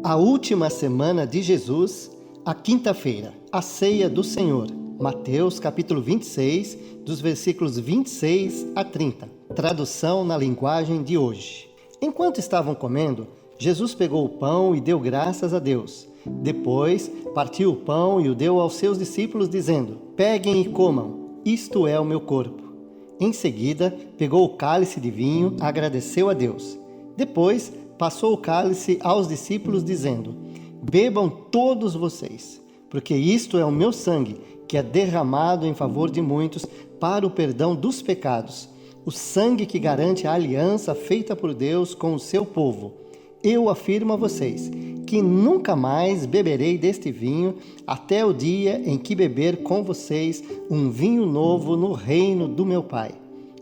A última semana de Jesus, a quinta-feira, a ceia do Senhor. Mateus capítulo 26, dos versículos 26 a 30. Tradução na linguagem de hoje. Enquanto estavam comendo, Jesus pegou o pão e deu graças a Deus. Depois, partiu o pão e o deu aos seus discípulos, dizendo: Peguem e comam, isto é o meu corpo. Em seguida, pegou o cálice de vinho, agradeceu a Deus. Depois, passou o cálice aos discípulos, dizendo: Bebam todos vocês, porque isto é o meu sangue, que é derramado em favor de muitos para o perdão dos pecados. O sangue que garante a aliança feita por Deus com o seu povo. Eu afirmo a vocês que nunca mais beberei deste vinho até o dia em que beber com vocês um vinho novo no reino do meu Pai.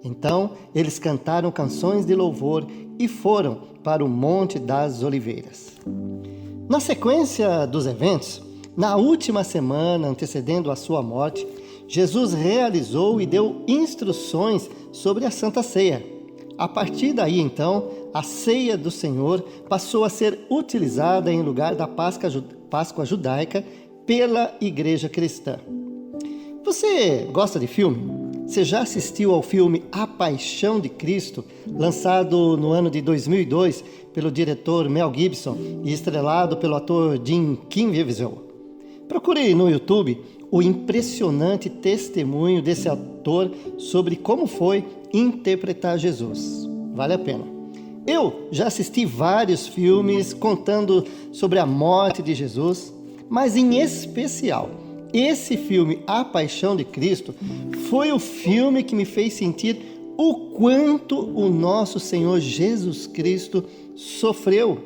Então eles cantaram canções de louvor e foram para o Monte das Oliveiras. Na sequência dos eventos, na última semana antecedendo a sua morte, Jesus realizou e deu instruções sobre a Santa Ceia. A partir daí, então, a ceia do Senhor passou a ser utilizada em lugar da Páscoa judaica pela Igreja Cristã. Você gosta de filme? Você já assistiu ao filme A Paixão de Cristo, lançado no ano de 2002 pelo diretor Mel Gibson e estrelado pelo ator Jim Caviezel? Procure no YouTube o impressionante testemunho desse ator sobre como foi interpretar Jesus. Vale a pena. Eu já assisti vários filmes contando sobre a morte de Jesus, mas em especial, esse filme A Paixão de Cristo foi o filme que me fez sentir o quanto o nosso Senhor Jesus Cristo sofreu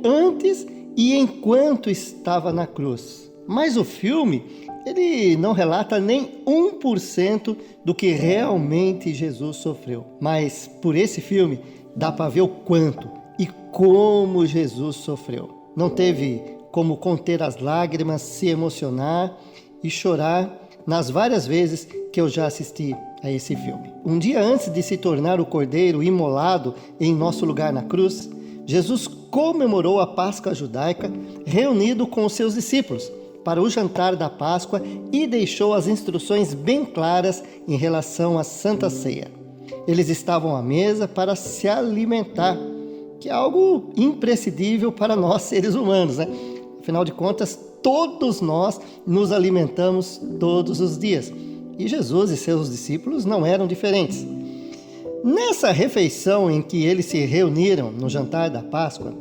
antes e enquanto estava na cruz. Mas o filme, ele não relata nem 1% do que realmente Jesus sofreu. Mas por esse filme dá para ver o quanto e como Jesus sofreu. Não teve como conter as lágrimas, se emocionar e chorar nas várias vezes que eu já assisti a esse filme. Um dia antes de se tornar o cordeiro imolado em nosso lugar na cruz, Jesus comemorou a Páscoa judaica reunido com os seus discípulos para o jantar da Páscoa e deixou as instruções bem claras em relação à Santa Ceia. Eles estavam à mesa para se alimentar, que é algo imprescindível para nós seres humanos, né? Afinal de contas, todos nós nos alimentamos todos os dias. E Jesus e seus discípulos não eram diferentes. Nessa refeição em que eles se reuniram no jantar da Páscoa,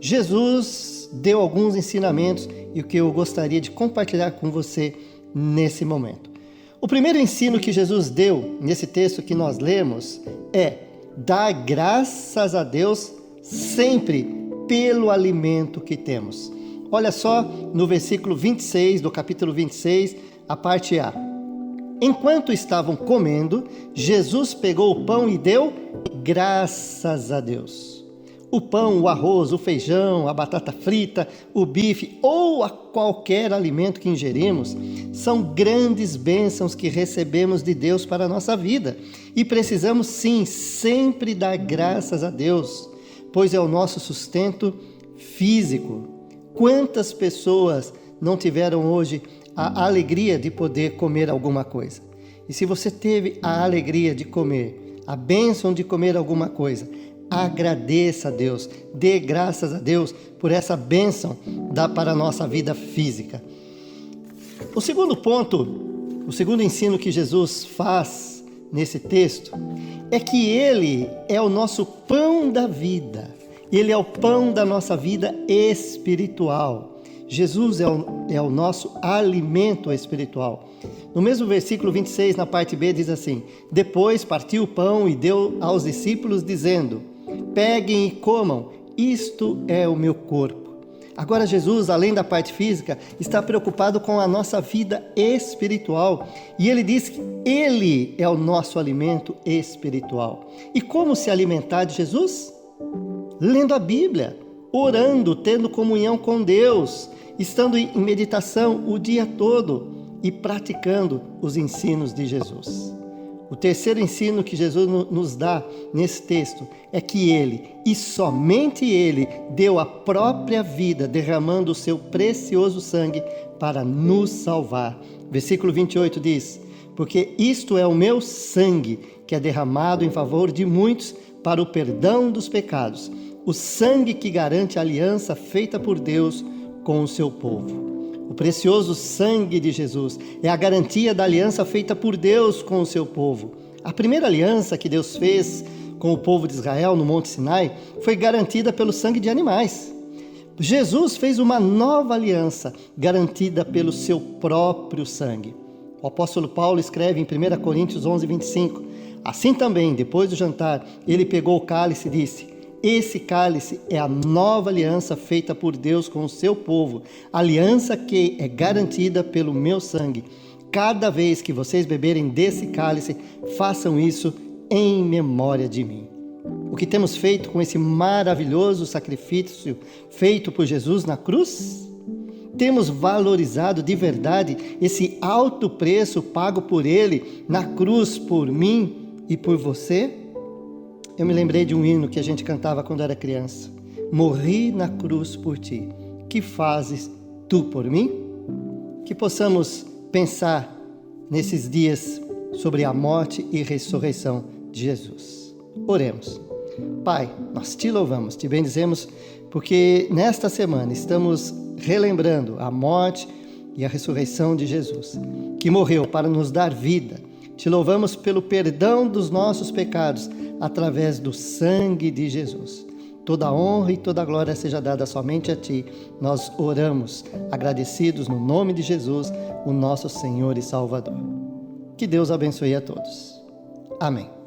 Jesus deu alguns ensinamentos e o que eu gostaria de compartilhar com você nesse momento. O primeiro ensino que Jesus deu nesse texto que nós lemos é dar graças a Deus sempre pelo alimento que temos. Olha só no versículo 26 do capítulo 26, a parte A. Enquanto estavam comendo, Jesus pegou o pão e deu graças a Deus. O pão, o arroz, o feijão, a batata frita, o bife ou a qualquer alimento que ingerimos são grandes bênçãos que recebemos de Deus para a nossa vida. E precisamos sim sempre dar graças a Deus, pois é o nosso sustento físico. Quantas pessoas não tiveram hoje a alegria de poder comer alguma coisa? E se você teve a alegria de comer, a bênção de comer alguma coisa, agradeça a Deus, dê graças a Deus por essa bênção para a nossa vida física. O segundo ponto, o segundo ensino que Jesus faz nesse texto é que Ele é o nosso pão da vida. Ele é o pão da nossa vida espiritual. Jesus é o nosso alimento espiritual. No mesmo versículo 26, na parte B, diz assim: Depois partiu o pão e deu aos discípulos, dizendo: Peguem e comam, isto é o meu corpo. Agora Jesus, além da parte física, está preocupado com a nossa vida espiritual. E ele diz que Ele é o nosso alimento espiritual. E como se alimentar de Jesus? Lendo a Bíblia, orando, tendo comunhão com Deus, estando em meditação o dia todo e praticando os ensinos de Jesus. O terceiro ensino que Jesus nos dá nesse texto é que Ele, e somente Ele, deu a própria vida, derramando o seu precioso sangue para nos salvar. Versículo 28 diz: porque isto é o meu sangue, que é derramado em favor de muitos para o perdão dos pecados. O sangue que garante a aliança feita por Deus com o seu povo. O precioso sangue de Jesus é a garantia da aliança feita por Deus com o seu povo. A primeira aliança que Deus fez com o povo de Israel no Monte Sinai foi garantida pelo sangue de animais. Jesus fez uma nova aliança garantida pelo seu próprio sangue. O apóstolo Paulo escreve em 1 Coríntios 11, 25: assim também, depois do jantar, ele pegou o cálice e disse: esse cálice é a nova aliança feita por Deus com o seu povo, aliança que é garantida pelo meu sangue. Cada vez que vocês beberem desse cálice, façam isso em memória de mim. O que temos feito com esse maravilhoso sacrifício feito por Jesus na cruz? Temos valorizado de verdade esse alto preço pago por Ele na cruz por mim e por você? Eu me lembrei de um hino que a gente cantava quando era criança. Morri na cruz por ti, que fazes tu por mim? Que possamos pensar nesses dias sobre a morte e ressurreição de Jesus. Oremos. Pai, nós te louvamos, te bendizemos, porque nesta semana estamos relembrando a morte e a ressurreição de Jesus, que morreu para nos dar vida. Te louvamos pelo perdão dos nossos pecados através do sangue de Jesus. Toda a honra e toda a glória seja dada somente a Ti. Nós oramos, agradecidos no nome de Jesus, o nosso Senhor e Salvador. Que Deus abençoe a todos. Amém.